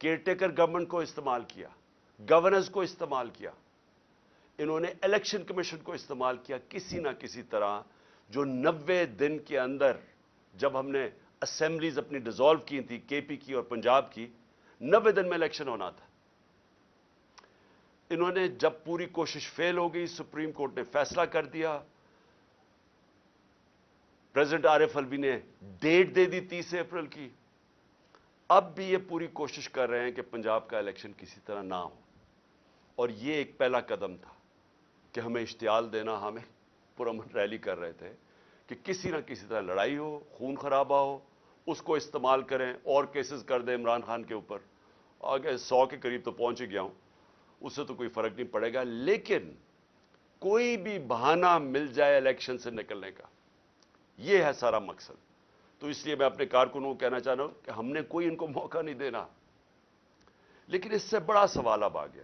Care taker government کو استعمال کیا, گورننس کو استعمال کیا, انہوں نے الیکشن کمیشن کو استعمال کیا. کسی نہ کسی طرح جو 90 دن کے اندر, جب ہم نے اسمبلیز اپنی ڈیزالو کی تھی, کے پی کی اور پنجاب کی, 90 دن میں الیکشن ہونا تھا. انہوں نے جب پوری کوشش فیل ہو گئی, سپریم کورٹ نے فیصلہ کر دیا, پریزیڈنٹ عارف الوی نے ڈیٹ دے دی 30 اپریل کی. اب بھی یہ پوری کوشش کر رہے ہیں کہ پنجاب کا الیکشن کسی طرح نہ ہو. اور یہ ایک پہلا قدم تھا کہ ہمیں اشتعال دینا, ہمیں پرامن ریلی کر رہے تھے کہ کسی نہ کسی طرح لڑائی ہو, خون خرابہ ہو, اس کو استعمال کریں اور کیسز کر دیں عمران خان کے اوپر. آگے 100 کے قریب تو پہنچ ہی گیا ہوں, اس سے تو کوئی فرق نہیں پڑے گا, لیکن کوئی بھی بہانہ مل جائے الیکشن سے نکلنے کا, یہ ہے سارا مقصد. تو اس لیے میں اپنے کارکنوں کو کہنا چاہ رہا ہوں کہ ہم نے کوئی ان کو موقع نہیں دینا. لیکن اس سے بڑا سوال اب آ گیا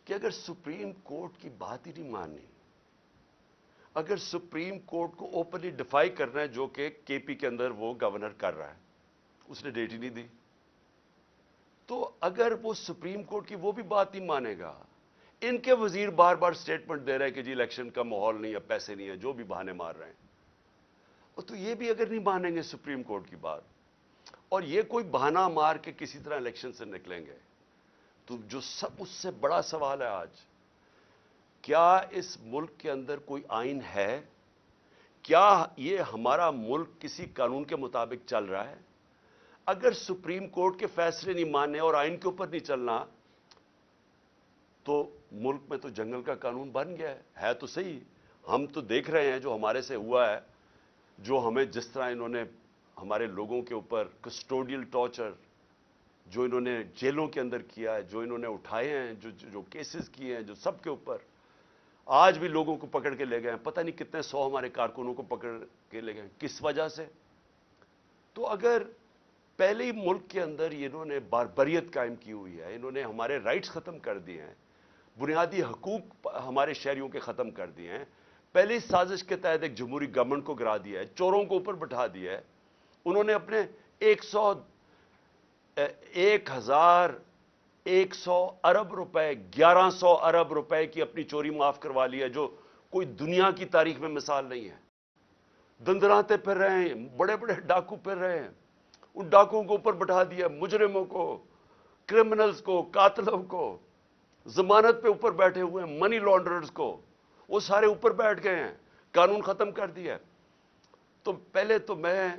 کہ اگر سپریم کورٹ کی بات ہی نہیں ماننی, اگر سپریم کورٹ کو اوپنلی ڈیفائی کرنا ہے, جو کہ کے پی کے اندر وہ گورنر کر رہا ہے, اس نے ڈیٹ ہی نہیں دی, تو اگر وہ سپریم کورٹ کی وہ بھی بات نہیں مانے گا, ان کے وزیر بار بار سٹیٹمنٹ دے رہے ہیں کہ جی الیکشن کا ماحول نہیں ہے, پیسے نہیں ہے, جو بھی بہانے مار رہے ہیں, تو یہ بھی اگر نہیں مانیں گے سپریم کورٹ کی بات, اور یہ کوئی بہانہ مار کے کسی طرح الیکشن سے نکلیں گے, تو جو سب اس سے بڑا سوال ہے آج, کیا اس ملک کے اندر کوئی آئین ہے؟ کیا یہ ہمارا ملک کسی قانون کے مطابق چل رہا ہے؟ اگر سپریم کورٹ کے فیصلے نہیں ماننے اور آئین کے اوپر نہیں چلنا, تو ملک میں تو جنگل کا قانون بن گیا ہے تو صحیح. ہم تو دیکھ رہے ہیں جو ہمارے سے ہوا ہے, جو ہمیں جس طرح انہوں نے ہمارے لوگوں کے اوپر کسٹوڈیل ٹارچر جو انہوں نے جیلوں کے اندر کیا ہے, جو انہوں نے اٹھائے ہیں, جو کیسز کیے ہیں, جو سب کے اوپر آج بھی لوگوں کو پکڑ کے لے گئے ہیں, پتہ نہیں کتنے 100 ہمارے کارکنوں کو پکڑ کے لے گئے ہیں, کس وجہ سے؟ تو اگر پہلے ہی ملک کے اندر انہوں نے باربریت قائم کی ہوئی ہے, انہوں نے ہمارے رائٹس ختم کر دیے ہیں, بنیادی حقوق ہمارے شہریوں کے ختم کر دیے ہیں, پہلی سازش کے تحت ایک جمہوری گورنمنٹ کو گرا دیا ہے, چوروں کو اوپر بٹھا دیا ہے, انہوں نے اپنے 1,100 ارب روپے, 1100 ارب روپے کی اپنی چوری معاف کروا لی ہے, جو کوئی دنیا کی تاریخ میں مثال نہیں ہے. دندراتے پھر رہے ہیں, بڑے بڑے ڈاکو پھر رہے ہیں, ان ڈاکوؤں کو اوپر بٹھا دیا, مجرموں کو, کرمنلز کو, قاتلوں کو, ضمانت پہ اوپر بیٹھے ہوئے ہیں, منی لانڈررز کو, وہ سارے اوپر بیٹھ گئے ہیں, قانون ختم کر دیا. تو پہلے تو میں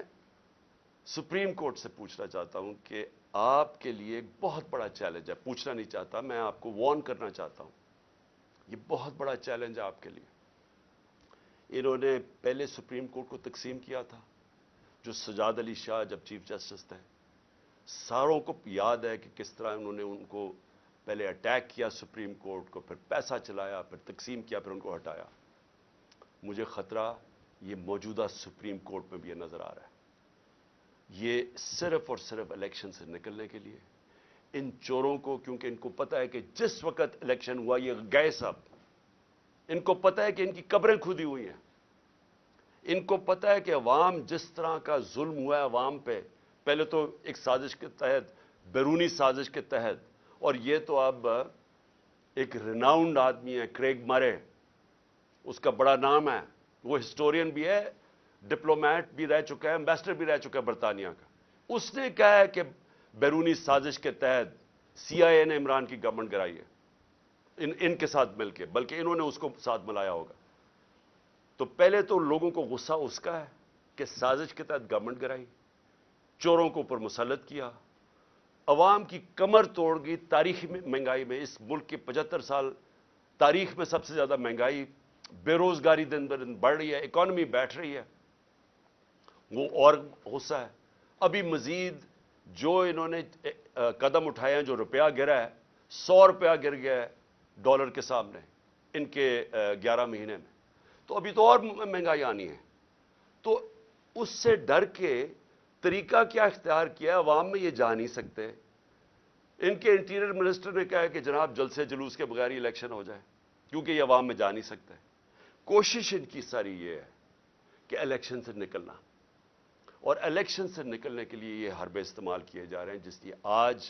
سپریم کورٹ سے پوچھنا چاہتا ہوں کہ آپ کے لیے ایک بہت بڑا چیلنج ہے, پوچھنا نہیں چاہتا, میں آپ کو وارن کرنا چاہتا ہوں, یہ بہت بڑا چیلنج ہے آپ کے لیے. انہوں نے پہلے سپریم کورٹ کو تقسیم کیا تھا, جو سجاد علی شاہ جب چیف جسٹس تھے, ساروں کو یاد ہے کہ کس طرح انہوں نے ان کو پہلے اٹیک کیا سپریم کورٹ کو, پھر پیسہ چلایا, پھر تقسیم کیا, پھر ان کو ہٹایا. مجھے خطرہ یہ موجودہ سپریم کورٹ میں بھی یہ نظر آ رہا ہے. یہ صرف اور صرف الیکشن سے نکلنے کے لیے ان چوروں کو, کیونکہ ان کو پتہ ہے کہ جس وقت الیکشن ہوا یہ گئے سب, ان کو پتہ ہے کہ ان کی قبریں کھودی ہوئی ہیں, ان کو پتہ ہے کہ عوام جس طرح کا ظلم ہوا ہے عوام پہ, پہلے تو ایک سازش کے تحت, بیرونی سازش کے تحت, اور یہ تو اب ایک ریناؤنڈ آدمی ہے کریگ مرے, اس کا بڑا نام ہے, وہ ہسٹورین بھی ہے, ڈپلومیٹ بھی رہ چکا ہے, ایمبیسڈر بھی رہ چکا ہے برطانیہ کا. اس نے کہا ہے کہ بیرونی سازش کے تحت سی آئی اے نے عمران کی گورنمنٹ گرائی ہے, ان کے ساتھ مل کے, بلکہ انہوں نے اس کو ساتھ ملایا ہوگا. تو پہلے تو لوگوں کو غصہ اس کا ہے کہ سازش کے تحت گورنمنٹ گرائی, چوروں کو اوپر مسلط کیا, عوام کی کمر توڑ گئی. تاریخی مہنگائی میں, اس ملک کے 75 سال تاریخ میں سب سے زیادہ مہنگائی, بے روزگاری دن بدن بڑھ رہی ہے, اکانومی بیٹھ رہی ہے, وہ اور غصہ ہے. ابھی مزید جو انہوں نے قدم اٹھائے ہیں, جو روپیہ گرا ہے, 100 روپیہ گر گیا ہے ڈالر کے سامنے ان کے 11 مہینے میں, تو ابھی تو اور مہنگائی آنی ہے. تو اس سے ڈر کے طریقہ کیا اختیار کیا, عوام میں یہ جا نہیں سکتے. ان کے انٹیریئر منسٹر نے کہا ہے کہ جناب جلد سے جلوس کے بغیر الیکشن ہو جائے, کیونکہ یہ عوام میں جا نہیں سکتے. کوشش ان کی ساری یہ ہے کہ الیکشن سے نکلنا, اور الیکشن سے نکلنے کے لیے یہ حربے استعمال کیے جا رہے ہیں، جس لیے آج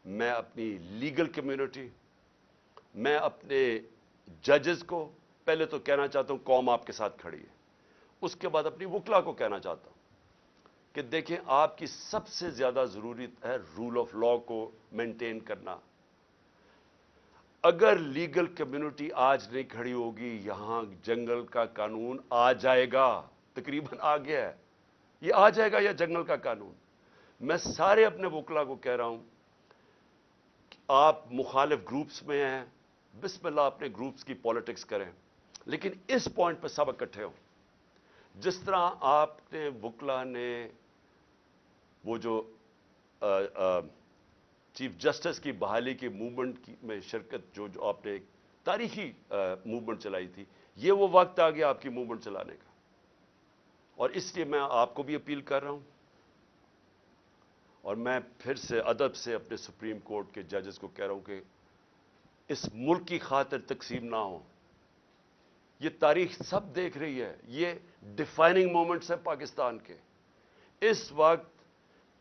میں اپنی لیگل کمیونٹی، میں اپنے ججز کو پہلے تو کہنا چاہتا ہوں قوم آپ کے ساتھ کھڑی ہے، اس کے بعد اپنی وکلا کو کہنا چاہتا ہوں کہ دیکھیں آپ کی سب سے زیادہ ضرورت ہے رول آف لا کو مینٹین کرنا۔ اگر لیگل کمیونٹی آج نہیں کھڑی ہوگی، یہاں جنگل کا قانون آ جائے گا، تقریباً آ گیا ہے، یہ آ جائے گا یا جنگل کا قانون۔ میں سارے اپنے وکلا کو کہہ رہا ہوں کہ آپ مخالف گروپس میں ہیں، بسم اللہ اپنے گروپس کی پالیٹکس کریں، لیکن اس پوائنٹ پہ سب اکٹھے ہوں۔ جس طرح آپ نے وکلا نے وہ جو چیف جسٹس کی بحالی کی موومنٹ میں شرکت، جو آپ نے ایک تاریخی موومنٹ چلائی تھی، یہ وہ وقت آ گیا آپ کی موومنٹ چلانے کا، اور اس لیے میں آپ کو بھی اپیل کر رہا ہوں، اور میں پھر سے ادب سے اپنے سپریم کورٹ کے ججز کو کہہ رہا ہوں کہ اس ملک کی خاطر تقسیم نہ ہو۔ یہ تاریخ سب دیکھ رہی ہے، یہ ڈیفائننگ مومنٹس ہیں پاکستان کے۔ اس وقت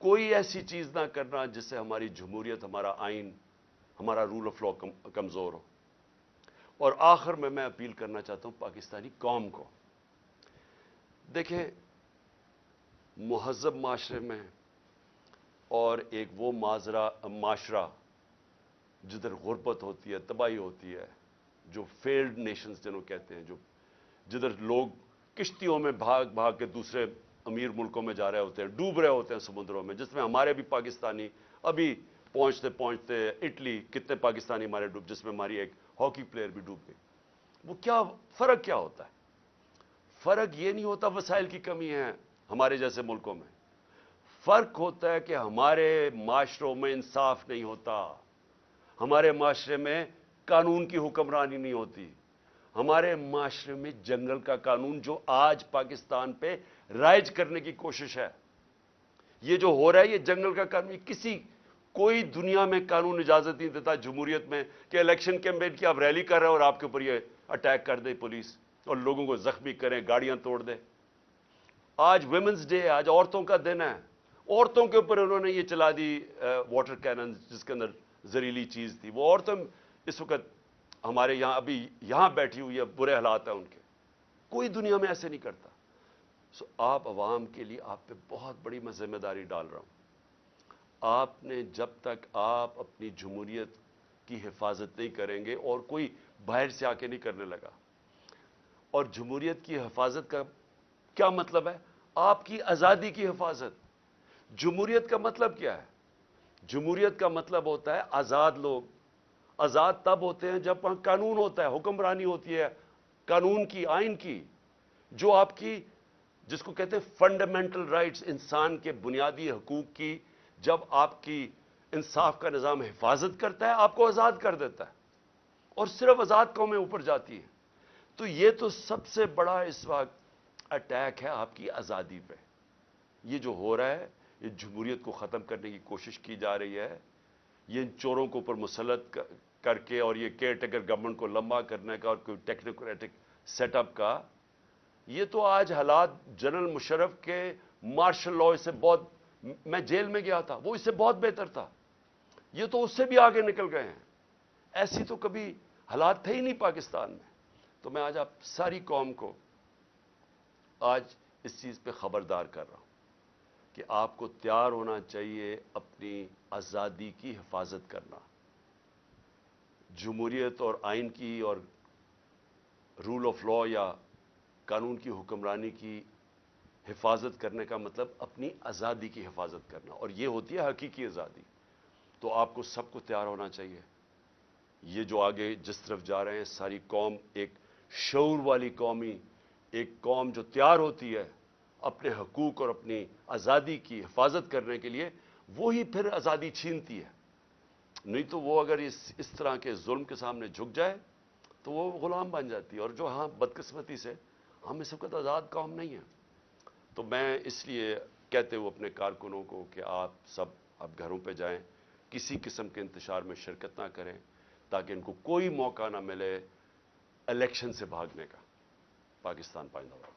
کوئی ایسی چیز نہ کرنا جس سے ہماری جمہوریت، ہمارا آئین، ہمارا رول آف لا کمزور ہو۔ اور آخر میں اپیل کرنا چاہتا ہوں پاکستانی قوم کو، دیکھیں مہذب معاشرے میں اور ایک وہ معاشرہ جدھر غربت ہوتی ہے، تباہی ہوتی ہے، جو فیلڈ نیشنز جنہوں کہتے ہیں، جدھر لوگ کشتیوں میں بھاگ بھاگ کے دوسرے امیر ملکوں میں جا رہے ہوتے ہیں، ڈوب رہے ہوتے ہیں سمندروں میں، جس میں ہمارے بھی پاکستانی ابھی پہنچتے پہنچتے اٹلی کتنے پاکستانی ہمارے ڈوب، جس میں ہماری ایک ہاکی پلیئر بھی ڈوب گئی۔ وہ کیا فرق کیا ہوتا ہے؟ فرق یہ نہیں ہوتا وسائل کی کمی ہے ہمارے جیسے ملکوں میں، فرق ہوتا ہے کہ ہمارے معاشروں میں انصاف نہیں ہوتا، ہمارے معاشرے میں قانون کی حکمرانی نہیں ہوتی، ہمارے معاشرے میں جنگل کا قانون جو آج پاکستان پہ رائج کرنے کی کوشش ہے، یہ جو ہو رہا ہے یہ جنگل کا قانون، کوئی دنیا میں قانون اجازت نہیں دیتا جمہوریت میں کہ الیکشن کیمپین کی آپ ریلی کر رہے ہیں اور آپ کے اوپر یہ اٹیک کر دے پولیس اور لوگوں کو زخمی کریں، گاڑیاں توڑ دے۔ آج ویمنز ڈے ہے، آج عورتوں کا دن ہے، عورتوں کے اوپر انہوں نے یہ چلا دی واٹر کینن جس کے اندر زہریلی چیز تھی، وہ عورتیں اس وقت ہمارے یہاں ابھی یہاں بیٹھی ہوئی ہے، برے حالات ہیں ان کے، کوئی دنیا میں ایسے نہیں کرتا۔ سو آپ عوام کے لیے آپ پہ بہت بڑی میں ذمہ داری ڈال رہا ہوں، آپ نے جب تک آپ اپنی جمہوریت کی حفاظت نہیں کریں گے، اور کوئی باہر سے آ کے نہیں کرنے لگا، اور جمہوریت کی حفاظت کا کیا مطلب ہے؟ آپ کی آزادی کی حفاظت۔ جمہوریت کا مطلب کیا ہے؟ جمہوریت کا مطلب ہوتا ہے آزاد لوگ۔ آزاد تب ہوتے ہیں جب وہاں قانون ہوتا ہے، حکمرانی ہوتی ہے قانون کی، آئین کی، جو آپ کی جس کو کہتے ہیں فنڈامنٹل رائٹس، انسان کے بنیادی حقوق کی، جب آپ کی انصاف کا نظام حفاظت کرتا ہے، آپ کو آزاد کر دیتا ہے، اور صرف آزاد قومیں اوپر جاتی ہیں۔ تو یہ تو سب سے بڑا اس وقت اٹیک ہے آپ کی آزادی پہ۔ یہ جو ہو رہا ہے، یہ جمہوریت کو ختم کرنے کی کوشش کی جا رہی ہے، یہ ان چوروں کو اوپر مسلط کر کے، اور یہ کیئر ٹیکر گورنمنٹ کو لمبا کرنے کا اور کوئی ٹیکنوکریٹک سیٹ اپ کا، یہ تو آج حالات جنرل مشرف کے مارشل لاء سے بہت، میں جیل میں گیا تھا، وہ اس سے بہت بہتر تھا، یہ تو اس سے بھی آگے نکل گئے ہیں، ایسی تو کبھی حالات تھے ہی نہیں پاکستان میں۔ تو میں آج آپ ساری قوم کو آج اس چیز پہ خبردار کر رہا ہوں کہ آپ کو تیار ہونا چاہیے اپنی آزادی کی حفاظت کرنا۔ جمہوریت اور آئین کی اور رول آف لا یا قانون کی حکمرانی کی حفاظت کرنے کا مطلب اپنی آزادی کی حفاظت کرنا، اور یہ ہوتی ہے حقیقی آزادی۔ تو آپ کو سب کو تیار ہونا چاہیے۔ یہ جو آگے جس طرف جا رہے ہیں، ساری قوم ایک شعور والی قومی، ایک قوم جو تیار ہوتی ہے اپنے حقوق اور اپنی آزادی کی حفاظت کرنے کے لیے، وہی پھر آزادی چھینتی ہے۔ نہیں تو وہ اگر اس طرح کے ظلم کے سامنے جھک جائے تو وہ غلام بن جاتی ہے، اور جو ہاں بدقسمتی سے ہم اس وقت آزاد قوم نہیں ہیں۔ تو میں اس لیے کہتے ہوئے اپنے کارکنوں کو کہ آپ سب اب گھروں پہ جائیں، کسی قسم کے انتشار میں شرکت نہ کریں، تاکہ ان کو کوئی موقع نہ ملے الیکشن سے بھاگنے کا۔ پاکستان پائندہ باد۔